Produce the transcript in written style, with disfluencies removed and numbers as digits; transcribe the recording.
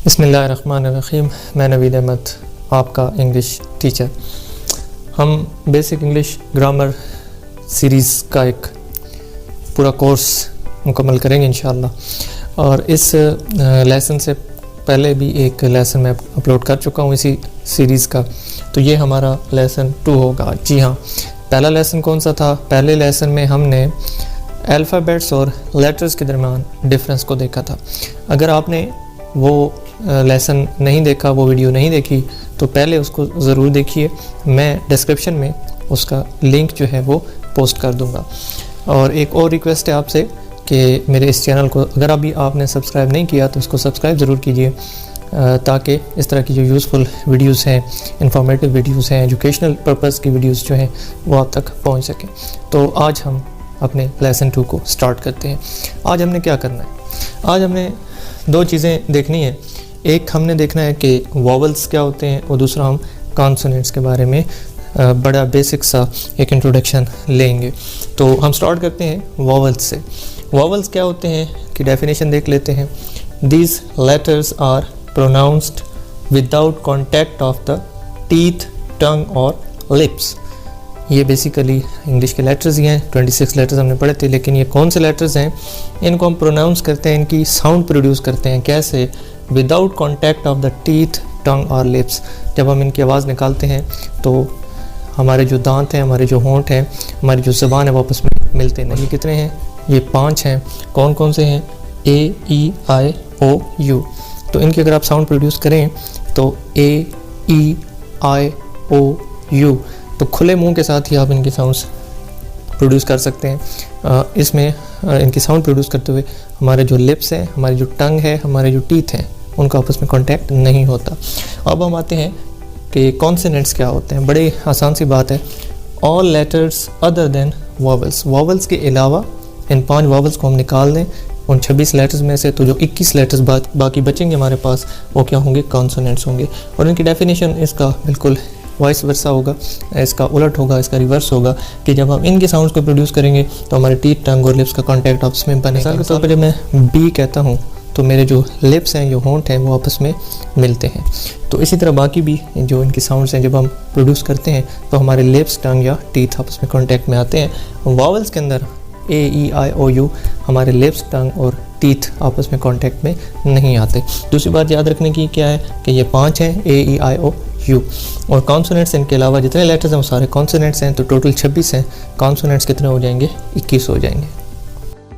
बिस्मिल्लाहिर्रहमानिर्रहीम। मैं नवीद अहमद, आपका इंग्लिश टीचर। हम बेसिक इंग्लिश ग्रामर सीरीज़ का एक पूरा कोर्स मुकम्मल करेंगे इंशाअल्लाह। और इस लेसन से पहले भी एक लेसन मैं अपलोड कर चुका हूँ इसी सीरीज़ का, तो ये हमारा लेसन 2 होगा। जी हाँ, पहला लेसन कौन सा था? पहले लेसन में हमने अल्फ़ाबेट्स और लेटर्स के दरमियान डिफरेंस को देखा था। अगर आपने वो लेसन नहीं देखा, वो वीडियो नहीं देखी, तो पहले उसको ज़रूर देखिए। मैं डिस्क्रिप्शन में उसका लिंक जो है वो पोस्ट कर दूंगा। और एक और रिक्वेस्ट है आपसे कि मेरे इस चैनल को अगर अभी आपने सब्सक्राइब नहीं किया तो उसको सब्सक्राइब ज़रूर कीजिए, ताकि इस तरह की जो यूज़फुल वीडियोस हैं, इंफॉर्मेटिव वीडियोस हैं, एजुकेशनल पर्पस की वीडियोस जो हैं वो आप तक पहुंच सकें। तो आज हम अपने लेसन 2 को स्टार्ट करते हैं। आज हमने क्या करना है? आज हमने 2 चीज़ें देखनी है। एक हमने देखना है कि वॉवल्स क्या होते हैं, और दूसरा हम कॉन्सोनेंट्स के बारे में बड़ा बेसिक सा एक इंट्रोडक्शन लेंगे। तो हम स्टार्ट करते हैं वॉवल्स से। वॉवल्स क्या होते हैं कि डेफिनेशन देख लेते हैं। These letters are pronounced without contact of the teeth, tongue और लिप्स। ये बेसिकली इंग्लिश के लेटर्स ही हैं। 26 लेटर्स हमने पढ़े थे, लेकिन ये कौन से लेटर्स हैं? इनको हम प्रोनाउंस करते हैं, इनकी साउंड प्रोड्यूस करते हैं। कैसे? Without contact of the teeth, tongue और लिप्स। जब हम इनकी आवाज़ निकालते हैं तो हमारे जो दांत हैं, हमारे जो होंठ हैं, हमारी जो ज़बान है वो आपस में मिलते नहीं। ये कितने हैं? ये 5 हैं। कौन कौन से हैं? ए, ई, आई, ओ, यू। तो इनकी अगर आप साउंड प्रोड्यूस करें तो ए, ई, आई, ओ, यू, तो खुले मुंह के साथ ही आप इनकी साउंड्स प्रोड्यूस कर सकते हैं। इसमें इनकी साउंड प्रोड्यूस करते हुए हमारे जो लिप्स हैं, हमारी जो टंग है, हमारे जो टीथ हैं, उनका आपस में कांटेक्ट नहीं होता। अब हम आते हैं कि कॉन्सोनेंट्स क्या होते हैं। बड़े आसान सी बात है। All letters other than vowels. Vowels के अलावा इन 5 वॉवल्स को हम निकाल दें उन 26 लेटर्स में से, तो जो 21 लेटर्स बाकी बचेंगे हमारे पास, वो क्या होंगे? कॉन्सोनेंट्स होंगे। और इनकी डेफिनेशन इसका बिल्कुल वाइस वर्सा होगा, इसका उलट होगा, इसका रिवर्स होगा कि जब हम इनके साउंड्स को प्रोड्यूस करेंगे तो हमारे टीथ, टंग और लिप्स का कांटेक्ट आपस में बनेगा। मिसाल के तौर पर जब मैं बी कहता हूँ तो मेरे जो लिप्स हैं, जो होंठ हैं, वो आपस में मिलते हैं। तो इसी तरह बाकी भी जो इनकी साउंड्स हैं, जब हम प्रोड्यूस करते हैं तो हमारे लिप्स, टंग या टीथ आपस में कॉन्टैक्ट में आते हैं। वॉवल्स के अंदर ए, ई, आई, ओ, यू, हमारे लिप्स, टंग और टीथ आपस में कांटेक्ट में नहीं आते। दूसरी बात याद रखने की क्या है कि ये 5 हैं, ए, ई, आई, ओ, यू। और कॉन्सोनेंट्स इनके अलावा जितने लेटर्स हैं वो सारे कॉन्सोनेंट्स हैं, तो टोटल 26 हैं। कॉन्सोनेंट्स कितने हो जाएंगे? 21 हो जाएंगे।